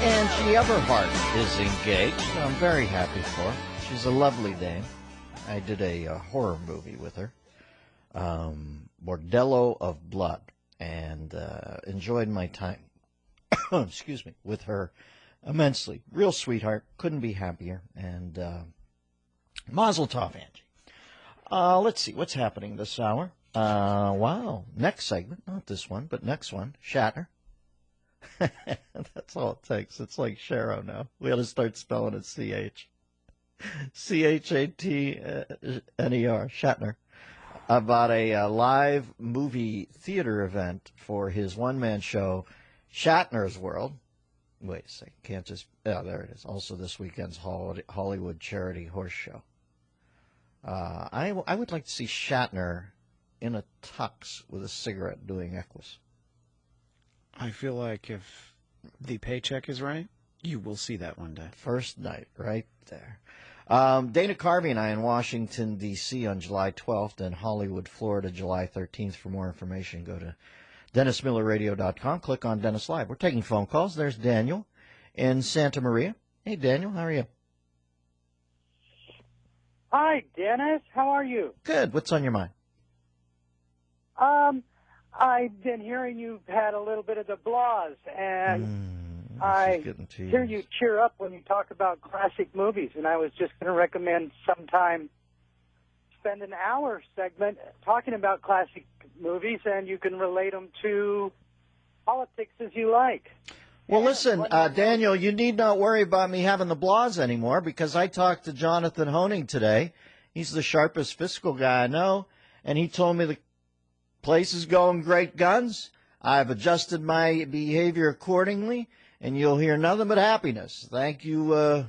Angie Everhart is engaged. I'm very happy for her. She's a lovely dame. I did a horror movie with her, Bordello of Blood, and enjoyed my time, excuse me, with her immensely. Real sweetheart. Couldn't be happier. And mazel tov, Angie. Let's see what's happening this hour. Wow. Next segment, not this one, but next one, Shatner. That's all it takes. It's like Sharo now. We got to start spelling it C-H. C-H-A-T-N-E-R, Shatner, about a live movie theater event for his one-man show, Shatner's World. Wait a second. Can't just... Oh, there it is. Also this weekend's Hollywood Charity Horse Show. I would like to see Shatner in a tux with a cigarette doing Equus. I feel like if the paycheck is right, you will see that one day. First night, right there. Dana Carvey and I in Washington, D.C. on July 12th and Hollywood, Florida, July 13th. For more information, go to DennisMillerRadio.com. Click on Dennis Live. We're taking phone calls. There's Daniel in Santa Maria. Hey, Daniel, how are you? Hi, Dennis. How are you? Good. What's on your mind? I've been hearing you've had a little bit of the blahs, and I hear you cheer up when you talk about classic movies, and I was just going to recommend sometime spend an hour segment talking about classic movies, and you can relate them to politics as you like. Well, listen, Daniel, you need not worry about me having the blahs anymore, because I talked to Jonathan Hoenig today. He's the sharpest fiscal guy I know, and he told me the place is going great guns. I've adjusted my behavior accordingly, and you'll hear nothing but happiness. Thank you,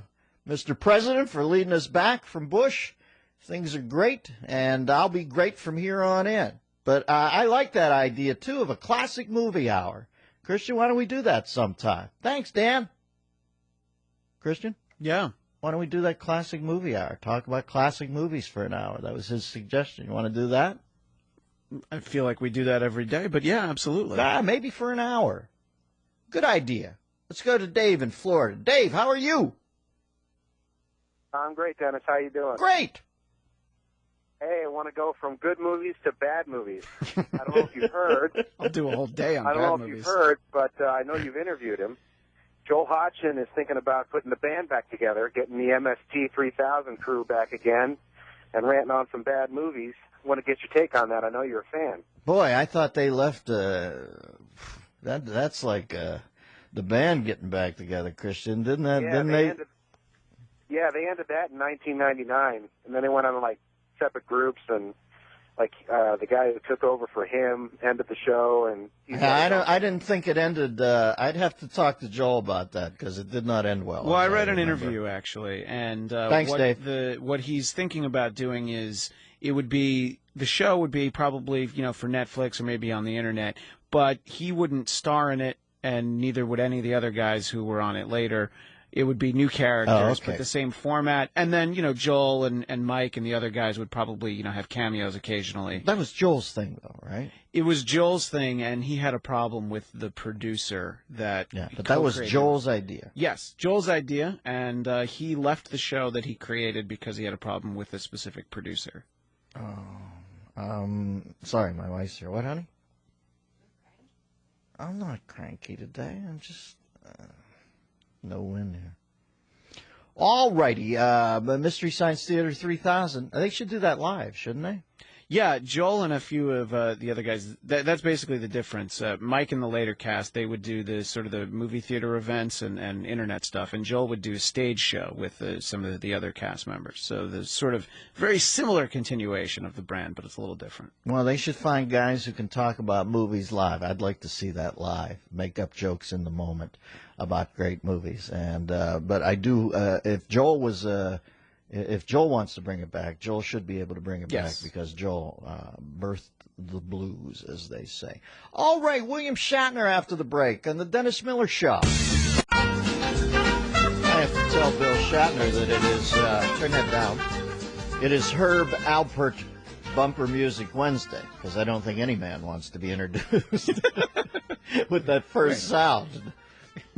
Mr. President, for leading us back from Bush. Things are great, and I'll be great from here on in. But I like that idea, too, of a classic movie hour. Christian, why don't we do that sometime? Thanks, Dan. Christian? Yeah. Why don't we do that classic movie hour? Talk about classic movies for an hour. That was his suggestion. You want to do that? I feel like we do that every day, but yeah, absolutely. Maybe for an hour. Good idea. Let's go to Dave in Florida. Dave, how are you? I'm great, Dennis. How you doing? Great. Hey, I want to go from good movies to bad movies. I don't know if you've heard. I'll do a whole day on bad movies. I don't know if you've heard, but I know you've interviewed him. Joel Hodgson is thinking about putting the band back together, getting the MST 3000 crew back again, and ranting on some bad movies. I want to get your take on that. I know you're a fan. Boy, I thought they left. That's like the band getting back together, Christian, didn't that? Yeah, didn't they? They ended that in 1999, and then they went on like separate groups, and like the guy who took over for him ended the show. And I didn't think it ended. I'd have to talk to Joel about that because it did not end well. Well, I read an interview actually, and thanks, Dave. What he's thinking about doing is. The show would be probably, for Netflix or maybe on the internet, but he wouldn't star in it, and neither would any of the other guys who were on it later. It would be new characters, but the same format. And then, Joel and Mike and the other guys would probably, have cameos occasionally. That was Joel's thing, though, right? It was Joel's thing, and he had a problem with the producer that but that was Joel's idea. Yes, Joel's idea, and he left the show that he created because he had a problem with a specific producer. Sorry, my wife's here. What, honey? I'm not cranky today. I'm just no win here. All righty, Mystery Science Theater 3000. They should do that live, shouldn't they? Yeah, Joel and a few of the other guys. That's basically the difference. Mike and the later cast, they would do the sort of the movie theater events and internet stuff, and Joel would do a stage show with some of the other cast members. So there's sort of very similar continuation of the brand, but it's a little different. Well, they should find guys who can talk about movies live. I'd like to see that live. Make up jokes in the moment about great movies. And but I do. If Joel wants to bring it back, Joel should be able to bring it back because Joel birthed the blues, as they say. All right, William Shatner after the break on the Dennis Miller Show. I have to tell Bill Shatner that it is, turn that down, it is Herb Alpert Bumper Music Wednesday, because I don't think any man wants to be introduced with that first sound.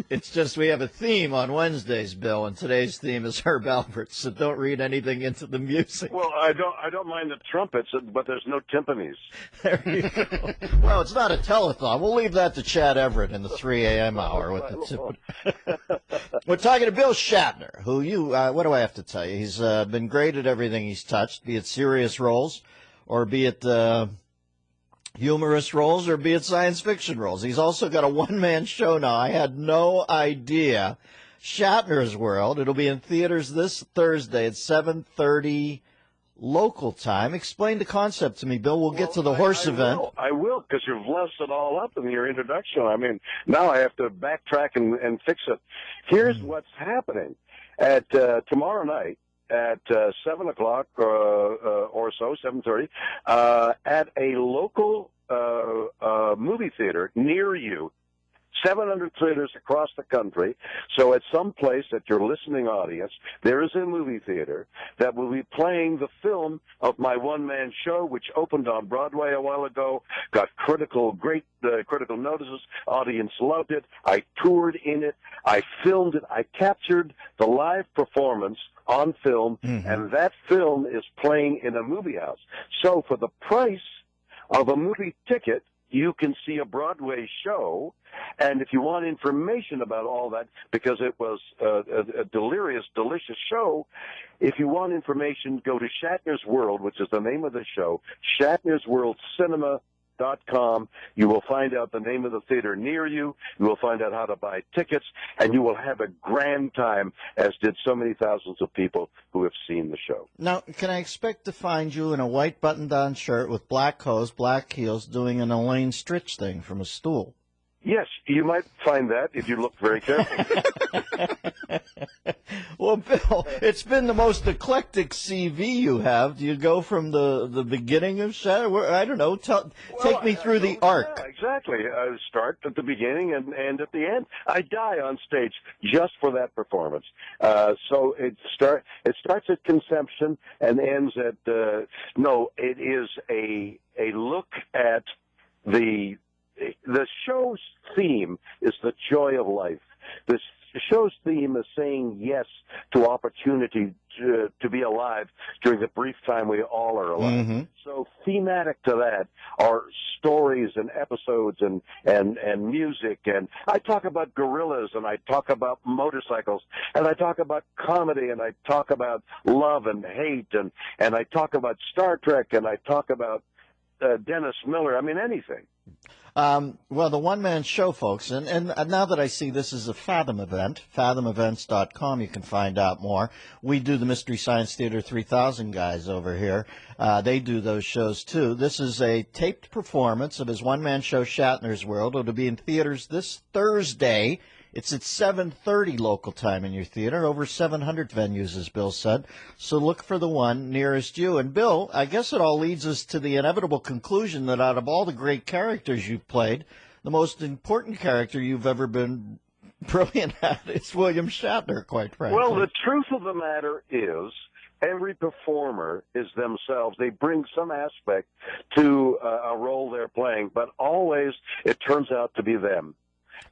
It's just we have a theme on Wednesdays, Bill, and today's theme is Herb Alpert, so don't read anything into the music. Well, I don't mind the trumpets, but there's no timpanis. There you go. Well, it's not a telethon. We'll leave that to Chad Everett in the 3 a.m. hour with the timpani. We're talking to Bill Shatner, who what do I have to tell you? He's been great at everything he's touched, be it serious roles or be it humorous roles or be it science fiction roles. He's also got a one-man show now. I had no idea. Shatner's World. It'll be in theaters this Thursday at 7:30 local time. Explain the concept to me, Bill. We'll get to the horse event. I will, because you've left it all up in your introduction. I mean, now I have to backtrack and fix it. Here's what's happening. At tomorrow night, at 7 o'clock or so, 7:30, at a local movie theater near you, 700 theaters across the country. So at some place at your listening audience, there is a movie theater that will be playing the film of my one-man show, which opened on Broadway a while ago, got great critical notices. Audience loved it. I toured in it. I filmed it. I captured the live performance on film, and that film is playing in a movie house. So for the price of a movie ticket, you can see a Broadway show, and if you want information about all that, because it was a delirious, delicious show, if you want information, go to Shatner's World, which is the name of the show, shatnersworldcinema.com. You will find out the name of the theater near you. You will find out how to buy tickets, and you will have a grand time, as did so many thousands of people who have seen the show. Now, can I expect to find you in a white button-down shirt with black hose, black heels, doing an Elaine Stritch thing from a stool? Yes, you might find that if you look very carefully. Well, Bill, it's been the most eclectic CV you have. Do you go from the beginning of Shadow? I don't know. Take me through the arc. Yeah, exactly. I start at the beginning and at the end. I die on stage just for that performance. So it starts at conception and ends at it is a look at the show's theme is the joy of life. The show's theme is saying yes to opportunity to be alive during the brief time we all are alive. So thematic to that are stories and episodes and music. And I talk about gorillas, and I talk about motorcycles, and I talk about comedy, and I talk about love and hate, and I talk about Star Trek, and I talk about Dennis Miller. I mean, anything. Well, the one-man show, folks, and now that I see this is a Fathom event, fathomevents.com, you can find out more. We do the Mystery Science Theater 3000 guys over here. They do those shows, too. This is a taped performance of his one-man show, Shatner's World. It'll be in theaters this Thursday. It's at 7:30 local time in your theater, over 700 venues, as Bill said. So look for the one nearest you. And, Bill, I guess it all leads us to the inevitable conclusion that out of all the great characters you've played, the most important character you've ever been brilliant at is William Shatner, quite frankly. Well, the truth of the matter is every performer is themselves. They bring some aspect to a role they're playing, but always it turns out to be them.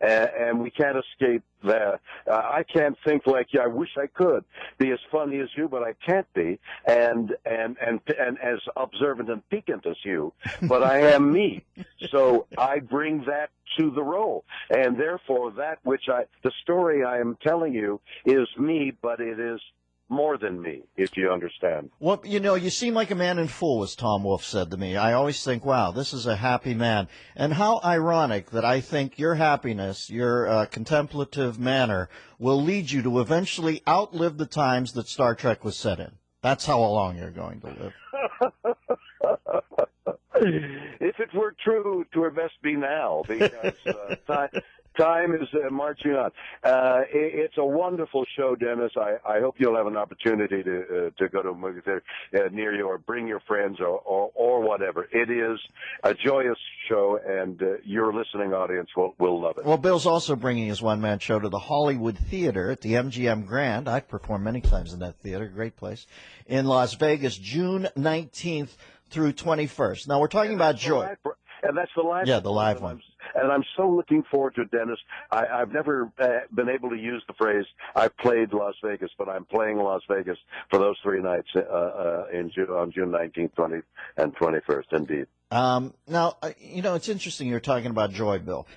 And we can't escape that. I can't think like you. I wish I could be as funny as you, but I can't be, and as observant and piquant as you. But I am me, so I bring that to the role, and therefore the story I am telling you is me, but it is more than me, if you understand. Well, you seem like a man in full, as Tom Wolfe said to me. I always think, wow, this is a happy man. And how ironic that I think your happiness, your contemplative manner, will lead you to eventually outlive the times that Star Trek was set in. That's how long you're going to live. If it were true, it would best be now, because time is marching on. It's a wonderful show, Dennis. I hope you'll have an opportunity to go to a movie theater near you, or bring your friends, or whatever. It is a joyous show, and your listening audience will love it. Well, Bill's also bringing his one-man show to the Hollywood Theater at the MGM Grand. I've performed many times in that theater. Great place. In Las Vegas, June 19th through 21st. Now, we're talking about joy. And that's the live. Yeah, the live one. And I'm so looking forward to it, Dennis. I've never been able to use the phrase, I've played Las Vegas, but I'm playing Las Vegas for those 3 nights on June 19th, 20th, and 21st, indeed. Now, it's interesting you're talking about joy, Bill.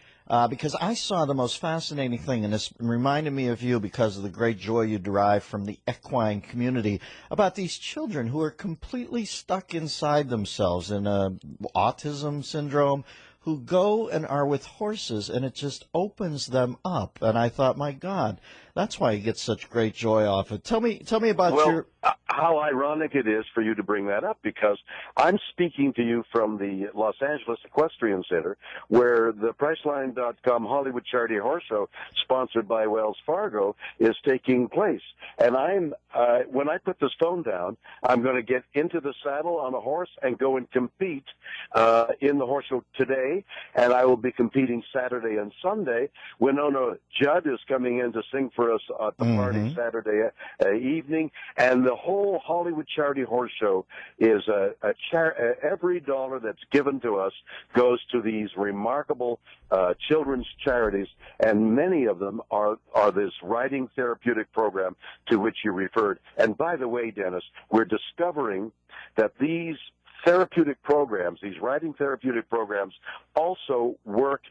Because I saw the most fascinating thing, and this reminded me of you because of the great joy you derive from the equine community, about these children who are completely stuck inside themselves in autism syndrome, who go and are with horses, and it just opens them up. And I thought, my God, that's why you get such great joy off it. Tell me about your... How ironic it is for you to bring that up, because I'm speaking to you from the Los Angeles Equestrian Center, where the Priceline.com Hollywood Charity Horse Show, sponsored by Wells Fargo, is taking place. And when I put this phone down, I'm going to get into the saddle on a horse and go and compete in the horse show today, and I will be competing Saturday and Sunday. Winona Judd is coming in to sing for us at the party Saturday evening, and the whole Hollywood Charity Horse Show is every dollar that's given to us goes to these remarkable children's charities, and many of them are this riding therapeutic program to which you referred. And by the way, Dennis, we're discovering that these therapeutic programs, these riding therapeutic programs, also work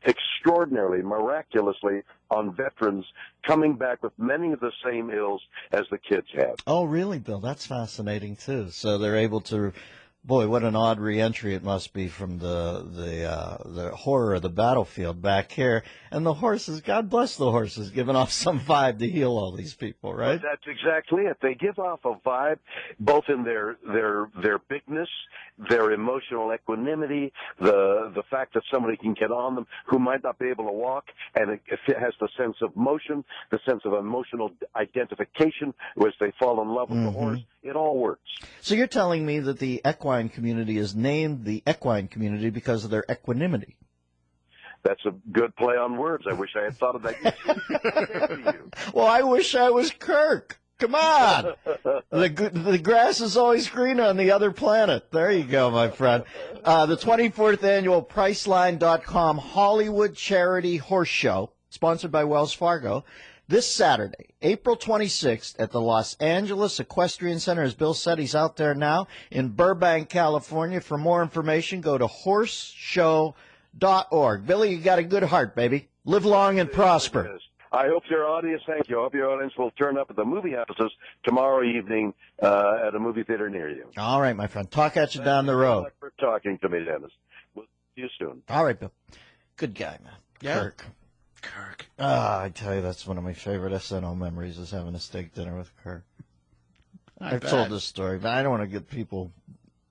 extraordinarily, miraculously on veterans coming back with many of the same ills as the kids have. Oh, really, Bill? That's fascinating, too. So they're able to... Boy, what an odd reentry it must be from the horror of the battlefield back here. And the horses, God bless the horses, giving off some vibe to heal all these people, right? Well, that's exactly it. They give off a vibe, both in their bigness, their emotional equanimity, the fact that somebody can get on them who might not be able to walk, and it has the sense of motion, the sense of emotional identification, as they fall in love with the horse. It all works. So you're telling me that the equine community is named the equine community because of their equanimity. That's a good play on words. I wish I had thought of that. Well, I wish I was Kirk. Come on. The grass is always greener on the other planet. There you go, my friend. The 24th annual Priceline.com Hollywood Charity Horse Show, sponsored by Wells Fargo, this Saturday, April 26th, at the Los Angeles Equestrian Center. As Bill said, he's out there now in Burbank, California. For more information, go to horseshow.org. Billy, you got a good heart, baby. Live long and prosper. I hope your audience, thank you. I hope your audience will turn up at the movie houses tomorrow evening at a movie theater near you. All right, my friend. Talk at you down the road. Thank you for talking to me, Dennis. We'll see you soon. All right, Bill. Good guy, man. Yeah. Kirk. I tell you, that's one of my favorite SNL memories, is having a steak dinner with Kirk. I've told this story, but I don't want to get people...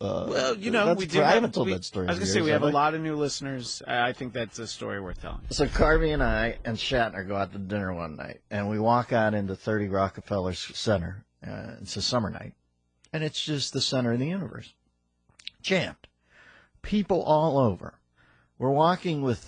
well, we do. I haven't told that story. I was going to say, we have a lot of new listeners. I think that's a story worth telling. So Carvey and I and Shatner go out to dinner one night, and we walk out into 30 Rockefeller Center. It's a summer night, and it's just the center of the universe. Jammed. People all over. We're walking with...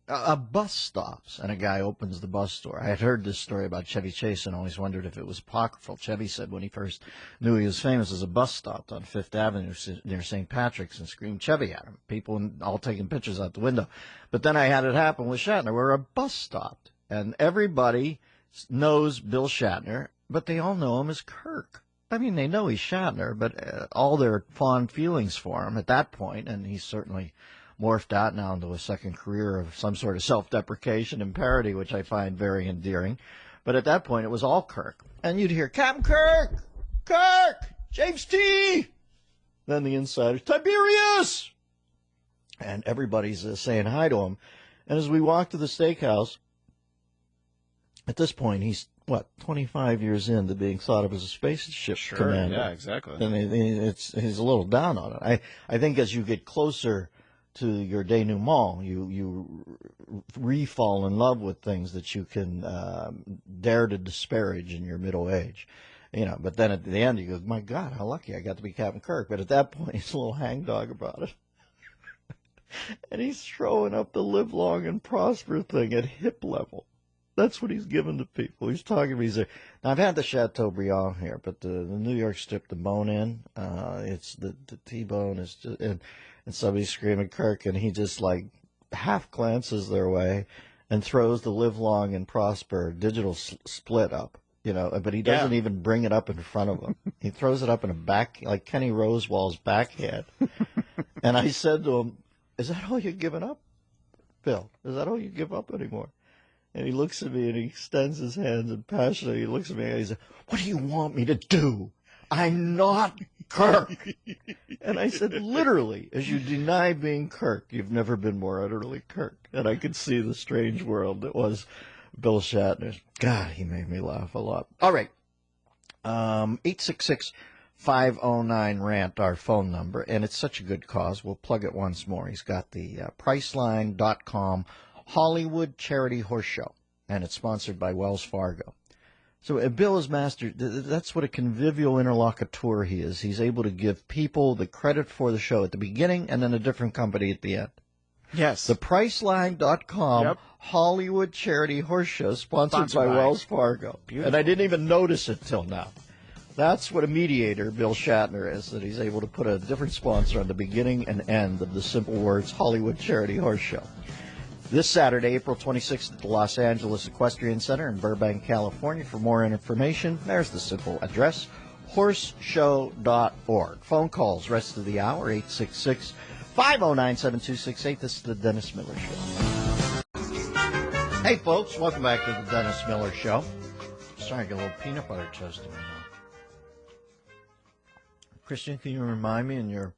a bus stops, and a guy opens the bus door. I had heard this story about Chevy Chase and always wondered if it was apocryphal. Chevy said when he first knew he was famous, as a bus stopped on Fifth Avenue near St. Patrick's and screamed Chevy at him. People all taking pictures out the window. But then I had it happen with Shatner, where a bus stopped, and everybody knows Bill Shatner, but they all know him as Kirk. I mean, they know he's Shatner, but all their fond feelings for him at that point, and he's certainly morphed out now into a second career of some sort of self-deprecation and parody, which I find very endearing. But at that point, it was all Kirk. And you'd hear, Captain Kirk! Kirk! James T! Then the insiders, Tiberius! And everybody's saying hi to him. And as we walk to the steakhouse, at this point, he's, 25 years into being thought of as a spaceship commander. Yeah, exactly. And he's a little down on it. I think as you get closer to your denouement, you re-fall in love with things that you can dare to disparage in your middle age. But then at the end you go, my God, how lucky I got to be Captain Kirk. But at that point, he's a little hangdog about it. And he's throwing up the live long and prosper thing at hip level. That's what he's giving to people. He's talking to me. Now, I've had the Chateaubriand here, but the New York strip, the bone-in, it's the T-bone is just... And somebody's screaming Kirk, and he just half glances their way and throws the Live Long and Prosper digital split up, but he doesn't even bring it up in front of him. He throws it up in a back, like Kenny Rosewall's backhand. And I said to him, "Is that all you're giving up, Bill? Is that all you give up anymore?" And he looks at me and he extends his hands and passionately he looks at me and he says, "What do you want me to do? I'm not Kirk." And I said, "Literally, as you deny being Kirk, you've never been more utterly Kirk." And I could see the strange world that was Bill Shatner. God, he made me laugh a lot. All right. 866-509-RANT, our phone number, and it's such a good cause. We'll plug it once more. He's got the Priceline.com Hollywood Charity Horse Show, and it's sponsored by Wells Fargo. So Bill is master. That's what a convivial interlocutor he is. He's able to give people the credit for the show at the beginning and then a different company at the end. Yes. The Priceline.com Hollywood Charity Horse Show, sponsored by Wells Fargo. Beautiful. And I didn't even notice it till now. That's what a mediator Bill Shatner is, that he's able to put a different sponsor on the beginning and end of the simple words Hollywood Charity Horse Show. This Saturday, April 26th, at the Los Angeles Equestrian Center in Burbank, California. For more information, there's the simple address, horseshow.org. Phone calls rest of the hour, 866-509-7268. This is the Dennis Miller Show. Hey, folks, welcome back to the Dennis Miller Show. Sorry, I got a little peanut butter toast in my mouth. Christian, can you remind me in your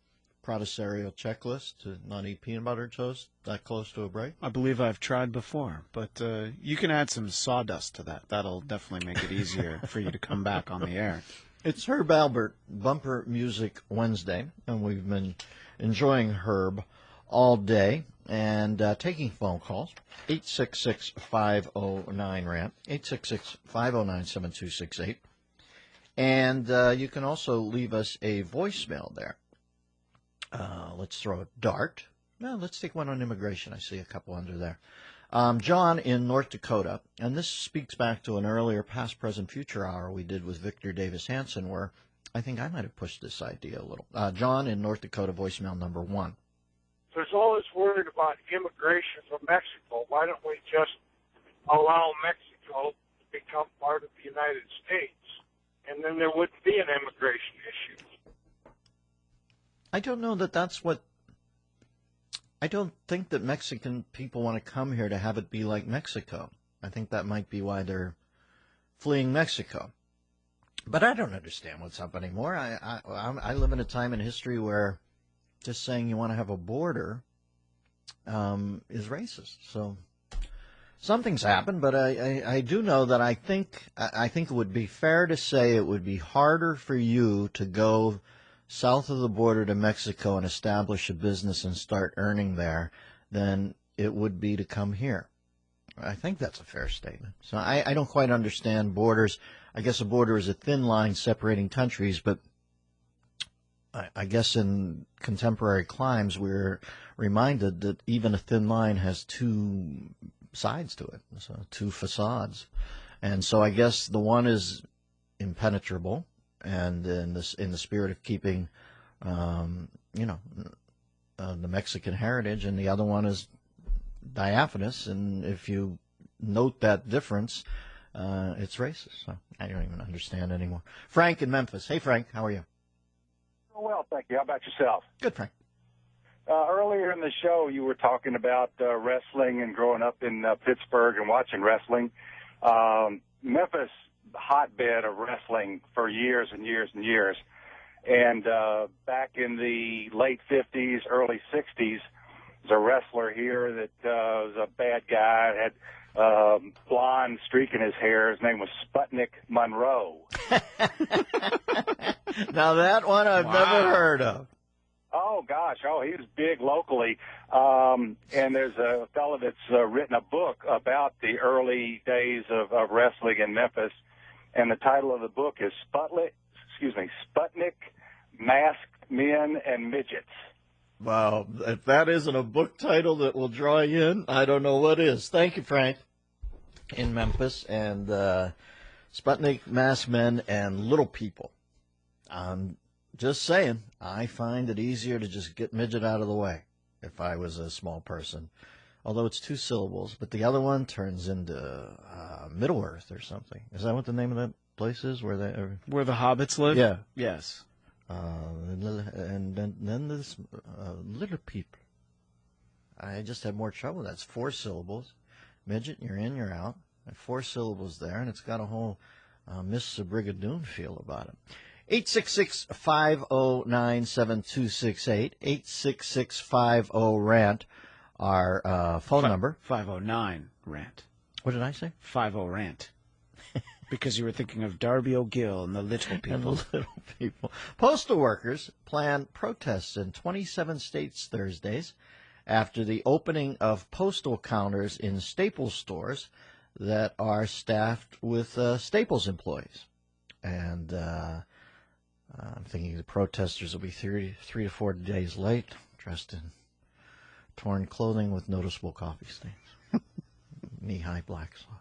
Protesterial checklist to not eat peanut butter toast that close to a break? I believe I've tried before, but you can add some sawdust to that. That'll definitely make it easier for you to come back on the air. It's Herb Alpert, Bumper Music Wednesday, and we've been enjoying Herb all day and taking phone calls. 866-509-RANT, 866-509-7268. And you can also leave us a voicemail there. Let's throw a dart. No, let's take one on immigration. I see a couple under there. John in North Dakota, and this speaks back to an earlier past, present, future hour we did with Victor Davis Hanson, where I think I might have pushed this idea a little. John in North Dakota, voicemail number 1. There's always worried about immigration from Mexico. Why don't we just allow Mexico to become part of the United States? And then there wouldn't be an immigration issue. I don't know that that's what... I don't think that Mexican people want to come here to have it be like Mexico. I think that might be why they're fleeing Mexico. But I don't understand what's up anymore. I live in a time in history where just saying you want to have a border is racist. So something's happened, but I do know that I think it would be fair to say it would be harder for you to go south of the border to Mexico and establish a business and start earning there than it would be to come here. I think that's a fair statement. So I don't quite understand borders. I guess a border is a thin line separating countries, but I guess in contemporary climes we're reminded that even a thin line has two sides to it, so two facades. And so I guess the one is impenetrable, and in the spirit of keeping, the Mexican heritage, and the other one is diaphanous, and if you note that difference, it's racist. So I don't even understand anymore. Frank in Memphis. Hey, Frank, how are you? Oh, well, thank you. How about yourself? Good, Frank. Earlier in the show, you were talking about wrestling and growing up in Pittsburgh and watching wrestling. Memphis, hotbed of wrestling for years and years and years. And back in the late 50s, early 60s, there's a wrestler here that was a bad guy, had blonde streak in his hair. His name was Sputnik Monroe. Now that one I've never heard of. Oh, gosh. Oh, he was big locally. And there's a fellow that's written a book about the early days of wrestling in Memphis. And the title of the book is Sputnik, Masked Men and Midgets. Wow. If that isn't a book title that will draw you in, I don't know what is. Thank you, Frank, in Memphis. And Sputnik, Masked Men, and Little People. Just saying, I find it easier to just get midget out of the way if I was a small person although it's 2 syllables, but the other one turns into Middle Earth or something. Is that what the name of that place is? Where the hobbits live? Yeah. Yes. And then this little people. I just had more trouble. That's 4 syllables. Midget, you're in, you're out. 4 syllables there, and it's got a whole Miss Brigadoon feel about it. 866-509-7268. 866-50-RANT, our phone number. 509-RANT. What did I say? 50-RANT. Because you were thinking of Darby O'Gill and the little people. And the little people. Postal workers plan protests in 27 states Thursdays after the opening of postal counters in Staples stores that are staffed with Staples employees. And I'm thinking the protesters will be 3 to 4 days late, dressed in torn clothing with noticeable coffee stains. Knee-high black socks.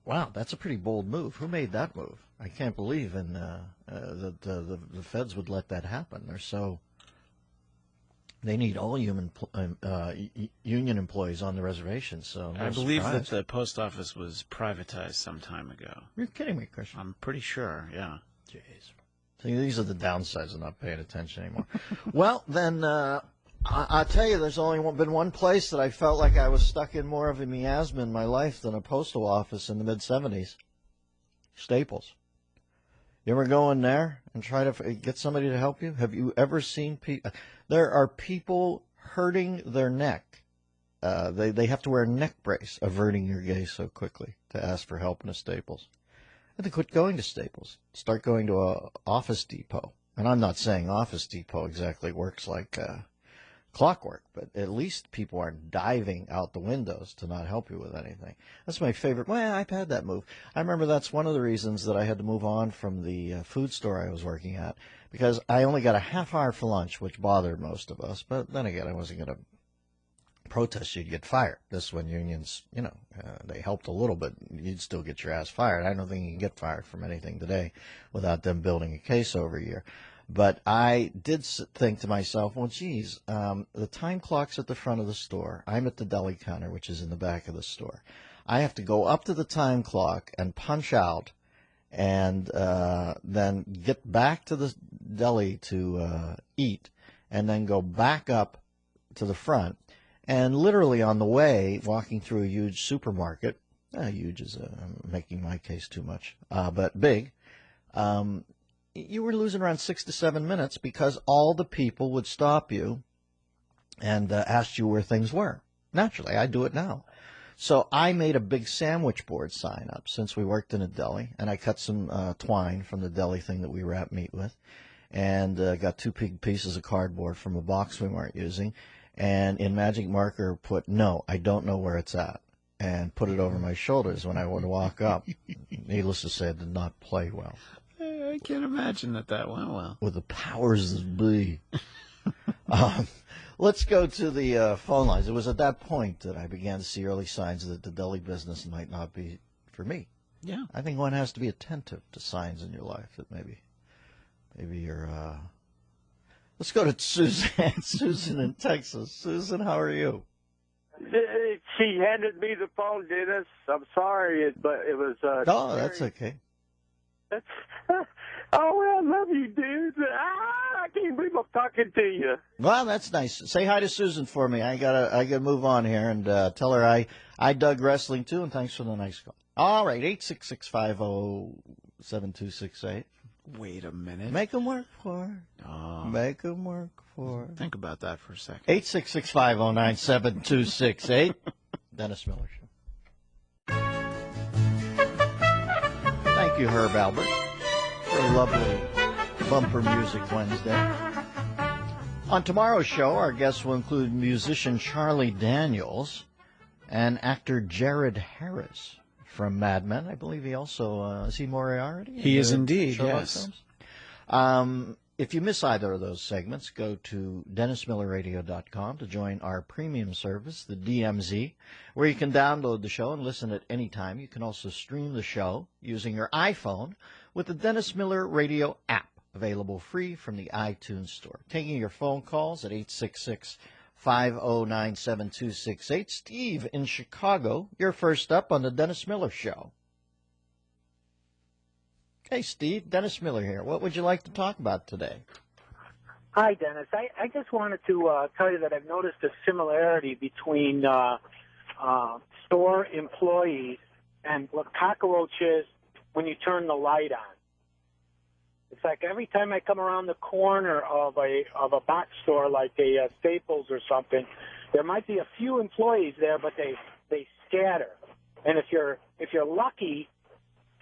Wow, that's a pretty bold move. Who made that move? I can't believe that the feds would let that happen. They need all union employees on the reservation. So I believe that the post office was privatized some time ago. You're kidding me, Christian. I'm pretty sure, yeah. Jeez. See, these are the downsides of not paying attention anymore. Well, then I'll tell you, there's only been one place that I felt like I was stuck in more of a miasma in my life than a postal office in the mid-'70s. Staples. You ever go in there and try to get somebody to help you? Have you ever seen people? There are people hurting their neck. They have to wear a neck brace, averting your gaze so quickly to ask for help in a Staples. And they quit going to Staples. Start going to a Office Depot. And I'm not saying Office Depot exactly works like clockwork, but at least people aren't diving out the windows to not help you with anything. That's my favorite. Well, I've had that move. I remember that's one of the reasons that I had to move on from the food store I was working at, because I only got a half hour for lunch, which bothered most of us. But then again, I wasn't going to protest. You'd get fired. This when unions, they helped a little, but you'd still get your ass fired. I don't think you can get fired from anything today without them building a case over a year. But I did think to myself, well, geez, the time clock's at the front of the store. I'm at the deli counter, which is in the back of the store. I have to go up to the time clock and punch out and then get back to the deli to eat and then go back up to the front. And literally on the way, walking through a huge supermarket, huge is making my case too much, but big, you were losing around 6 to 7 minutes because all the people would stop you and ask you where things were. Naturally, I do it now. So I made a big sandwich board sign up since we worked in a deli, and I cut some twine from the deli thing that we wrap meat with, and got 2 big pieces of cardboard from a box we weren't using, and in magic marker put, "No, I don't know where it's at," and put it over my shoulders when I would walk up. Needless to say, it did not play well. I can't imagine that went well. With the powers that be. Let's go to the phone lines. It was at that point that I began to see early signs that the deli business might not be for me. Yeah. I think one has to be attentive to signs in your life that maybe you're... Let's go to Suzanne. Susan in Texas. Susan, how are you? She handed me the phone, Dennis. I'm sorry, but it was... No, that's okay. Oh, I love you, dude. I can't believe I'm talking to you. Well, that's nice. Say hi to Susan for me. I gotta move on here and tell her I dug wrestling too, and thanks for the nice call. All right, 866-50-7268. Wait a minute. Make them work for it. Oh. Make them work for it. Think about that for a second. 866-509-7268. Dennis Miller Show. Thank you, Herb Albert, for a lovely bumper music Wednesday. On tomorrow's show, our guests will include musician Charlie Daniels and actor Jared Harris from Mad Men. I believe he also, is he Moriarty? He is indeed, Sherlock yes. Holmes? If you miss either of those segments, go to DennisMillerRadio.com to join our premium service, the DMZ, where you can download the show and listen at any time. You can also stream the show using your iPhone with the Dennis Miller Radio app, available free from the iTunes Store. Taking your phone calls at 509-7268. Steve in Chicago, you're first up on the Dennis Miller Show. Hey, Steve, Dennis Miller here. What would you like to talk about today? Hi, Dennis. I just wanted to tell you that I've noticed a similarity between store employees and cockroaches when you turn the light on. It's like every time I come around the corner of a box store like a Staples or something, there might be a few employees there, but they scatter. And if you're lucky,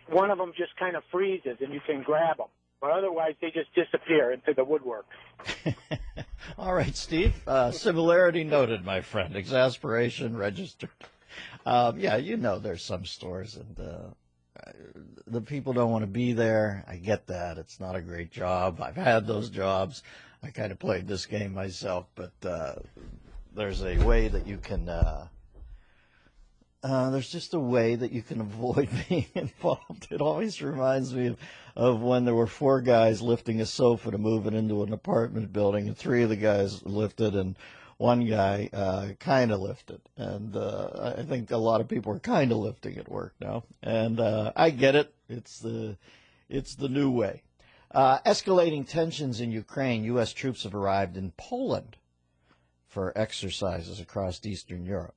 one of them just kind of freezes and you can grab them. But otherwise, they just disappear into the woodwork. All right, Steve. Similarity noted, my friend. Exasperation registered. Yeah, you know there's some stores, and the people don't want to be there. I get that. It's not a great job. I've had those jobs. I kind of played this game myself, but there's a way that you can there's just a way that you can avoid being involved. It always reminds me of when there were 4 guys lifting a sofa to move it into an apartment building, and 3 of the guys lifted, and 1 guy kind of lifted. And I think a lot of people are kind of lifting at work now. And I get it. It's the new way. Escalating tensions in Ukraine. U.S. troops have arrived in Poland for exercises across Eastern Europe.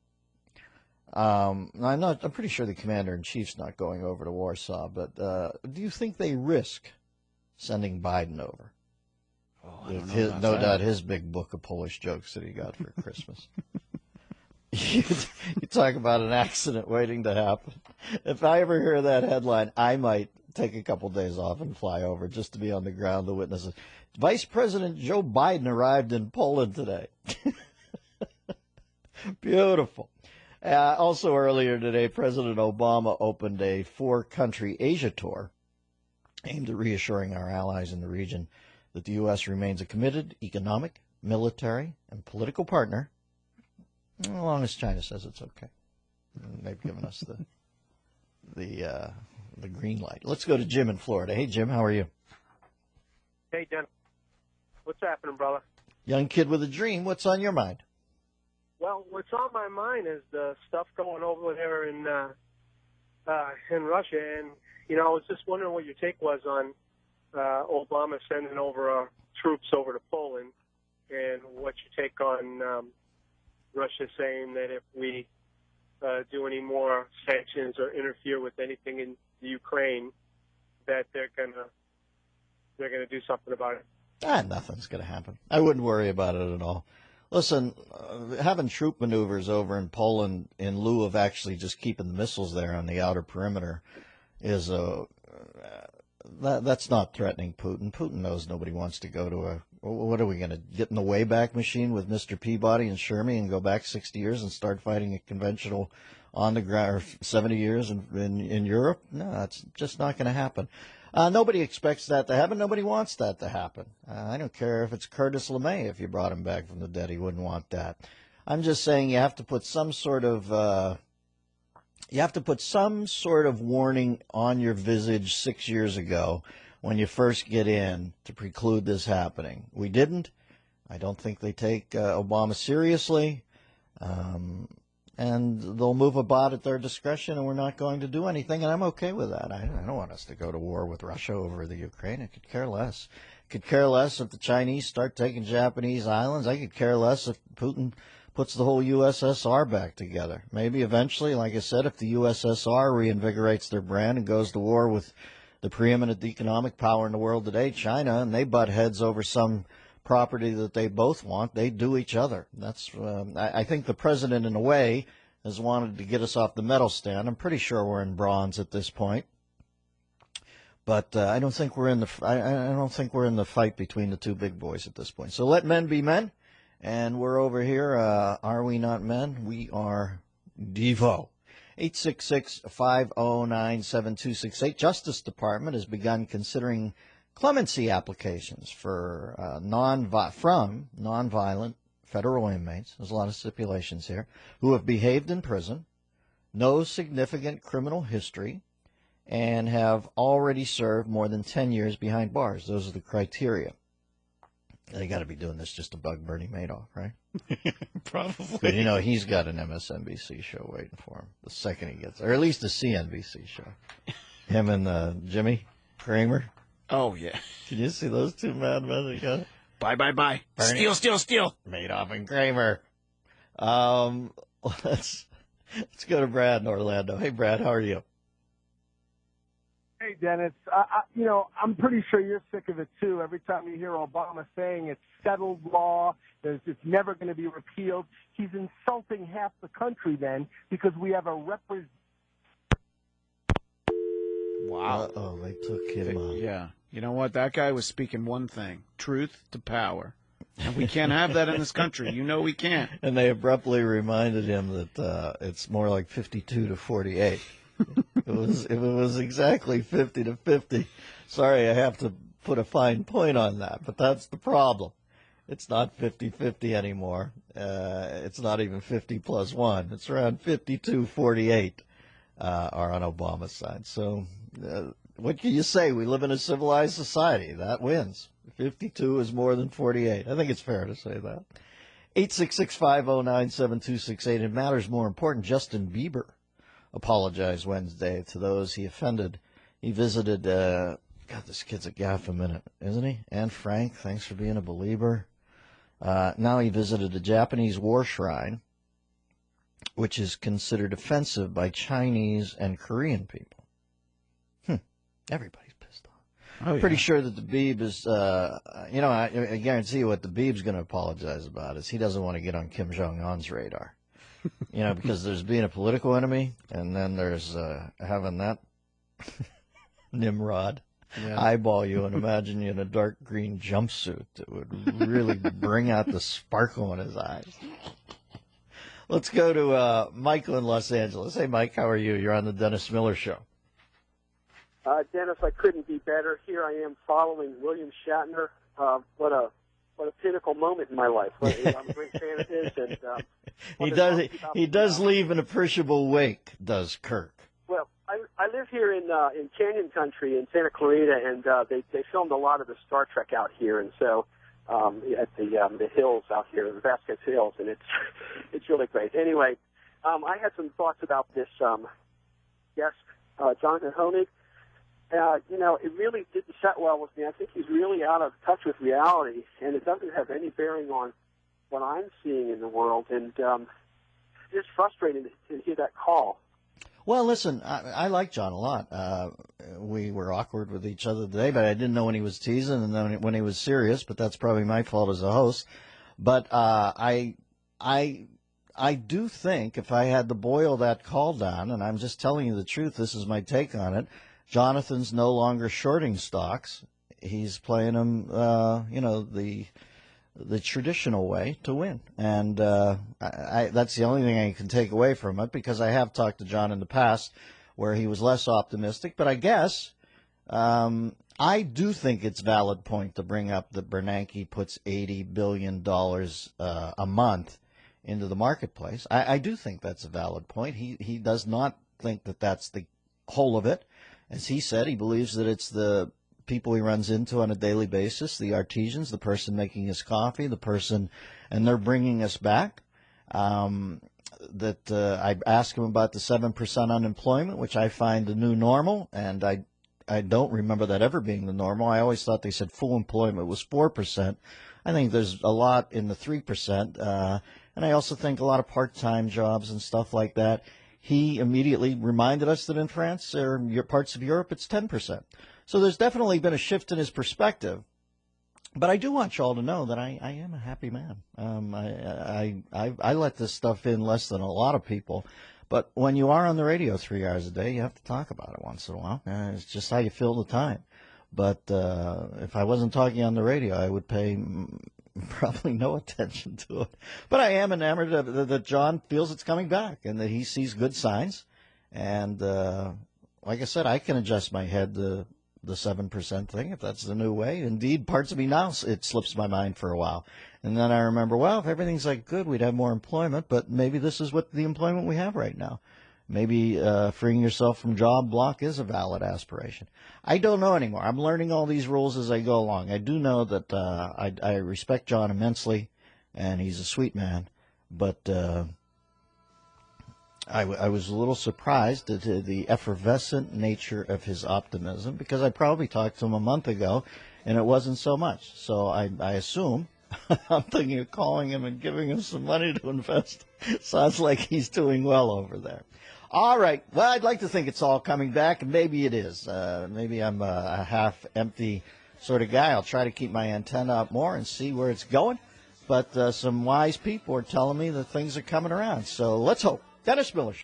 I'm pretty sure the commander-in-chief's not going over to Warsaw, but do you think they risk sending Biden over? Oh, I don't know His, about no that. doubt his big book of Polish jokes that he got for Christmas. You talk about an accident waiting to happen. If I ever hear that headline, I might take a couple days off and fly over just to be on the ground to witness it. Vice President Joe Biden arrived in Poland today. Beautiful. Also earlier today, President Obama opened a 4-country Asia tour aimed at reassuring our allies in the region that the U.S. remains a committed economic, military, and political partner, as long as China says it's okay. And they've given us the green light. Let's go to Jim in Florida. Hey, Jim, how are you? Hey, Dennis. What's happening, brother? Young kid with a dream. What's on your mind? Well, what's on my mind is the stuff going over there in Russia, and I was just wondering what your take was on Obama sending over troops over to Poland, and what your take on Russia saying that if we do any more sanctions or interfere with anything in the Ukraine, that they're gonna do something about it. Nothing's going to happen. I wouldn't worry about it at all. Listen, having troop maneuvers over in Poland in lieu of actually just keeping the missiles there on the outer perimeter is that's not threatening Putin. Putin knows nobody wants to go to what are we going to get in the Wayback Machine with Mr. Peabody and Sherman and go back 60 years and start fighting a conventional on the ground, or 70 years in Europe? No, that's just not going to happen. Nobody expects that to happen. Nobody wants that to happen. I don't care if it's Curtis LeMay. If you brought him back from the dead, he wouldn't want that. I'm just saying you have to put some sort of warning on your visage 6 years ago when you first get in to preclude this happening. We didn't. I don't think they take Obama seriously. And they'll move about at their discretion, and we're not going to do anything, and I'm okay with that. I don't want us to go to war with Russia over the Ukraine. I could care less. I could care less if the Chinese start taking Japanese islands. I could care less if Putin puts the whole USSR back together. Maybe eventually, like I said, if the USSR reinvigorates their brand and goes to war with the preeminent economic power in the world today, China, and they butt heads over some property that they both want, they do each other. That's I think the president, in a way, has wanted to get us off the medal stand. I'm pretty sure we're in bronze at this point, but I don't think we're in the fight between the two big boys at this point. So let men be men, and we're over here. Are we not men? We are Devo. 866-509-7268. Justice Department has begun considering clemency applications for nonviolent federal inmates. There's a lot of stipulations here, who have behaved in prison, no significant criminal history, and have already served more than 10 years behind bars. Those are the criteria. They got to be doing this just to bug Bernie Madoff, right? Probably. But, you know, he's got an MSNBC show waiting for him the second he gets there, or at least a CNBC show. Him and Jimmy Cramer. Oh, yeah. Did you see those two madmen together? Bye. Bernie. Steal. Madoff and Kramer. Let's go to Brad in Orlando. Hey, Brad, how are you? Hey, Dennis. I'm pretty sure you're sick of it, too. Every time you hear Obama saying it's settled law, it's never going to be repealed, he's insulting half the country then because we have a Wow. Uh-oh, they took him on. Yeah. You know what? That guy was speaking one thing, truth to power. And we can't have that in this country. You know we can't. And they abruptly reminded him that it's more like 52 to 48. If it was exactly 50 to 50, sorry, I have to put a fine point on that, but that's the problem. It's not 50-50 anymore. It's not even 50 plus 1. It's around 52-48 are on Obama's side. So what can you say? We live in a civilized society. That wins. 52 is more than 48. I think it's fair to say that. 866-509-7268. It matters more important. Justin Bieber apologized Wednesday to those he offended. He visited, God, this kid's a gaff a minute, isn't he? Anne Frank, thanks for being a believer. Now he visited a Japanese war shrine, which is considered offensive by Chinese and Korean people. Everybody's pissed off. Oh, yeah. Pretty sure that the Beeb is, I guarantee you what the Beeb's going to apologize about is he doesn't want to get on Kim Jong-un's radar. Because there's being a political enemy, and then there's having that Nimrod eyeball you and imagine you in a dark green jumpsuit that would really bring out the sparkle in his eyes. Let's go to Michael in Los Angeles. Hey, Mike, how are you? You're on the Dennis Miller Show. Dennis, I couldn't be better. Here I am following William Shatner. What a pinnacle moment in my life. I'm a great fan of his, and he does leave an appreciable wake. Does Kirk? Well, I live here in Canyon Country in Santa Clarita, and they filmed a lot of the Star Trek out here, and so at the hills out here, the Vasquez Hills, and it's really great. Anyway, I had some thoughts about this guest, Jonathan Hoenig. It really didn't set well with me. I think he's really out of touch with reality, and it doesn't have any bearing on what I'm seeing in the world. And it's frustrating to hear that call. Well, listen, I like John a lot. We were awkward with each other today, but I didn't know when he was teasing and then when he was serious, but that's probably my fault as a host. But I do think if I had to boil that call down, and I'm just telling you the truth, this is my take on it, Jonathan's no longer shorting stocks. He's playing them, the traditional way to win. And that's the only thing I can take away from it, because I have talked to John in the past where he was less optimistic. But I guess I do think it's a valid point to bring up that Bernanke puts $80 billion a month into the marketplace. I do think that's a valid point. He does not think that that's the whole of it. As he said, he believes that it's the people he runs into on a daily basis, the artisans, the person making his coffee, the person, and they're bringing us back. I asked him about the 7% unemployment, which I find the new normal, and I don't remember that ever being the normal. I always thought they said full employment was 4%. I think there's a lot in the 3%, and I also think a lot of part-time jobs and stuff like that. He immediately reminded us that in France or parts of Europe, it's 10%. So there's definitely been a shift in his perspective. But I do want you all to know that I am a happy man. I let this stuff in less than a lot of people. But when you are on the radio 3 hours a day, you have to talk about it once in a while. It's just how you fill the time. But if I wasn't talking on the radio, I would pay probably no attention to it. But I am enamored that John feels it's coming back and that he sees good signs. And like I said, I can adjust my head to the 7% thing if that's the new way. Indeed, parts of me now, it slips my mind for a while. And then I remember, well, if everything's like good, we'd have more employment, but maybe this is what the employment we have right now. maybe freeing yourself from job block is a valid aspiration. I don't know anymore. I'm learning all these rules as I go along. I do know that I respect John immensely, and he's a sweet man, but I was a little surprised at the effervescent nature of his optimism, because I probably talked to him a month ago, and it wasn't so much. So I assume, I'm thinking of calling him and giving him some money to invest. Sounds like he's doing well over there. All right. Well, I'd like to think it's all coming back, and maybe it is. Maybe I'm a half-empty sort of guy. I'll try to keep my antenna up more and see where it's going. But some wise people are telling me that things are coming around. So let's hope. Dennis Miller.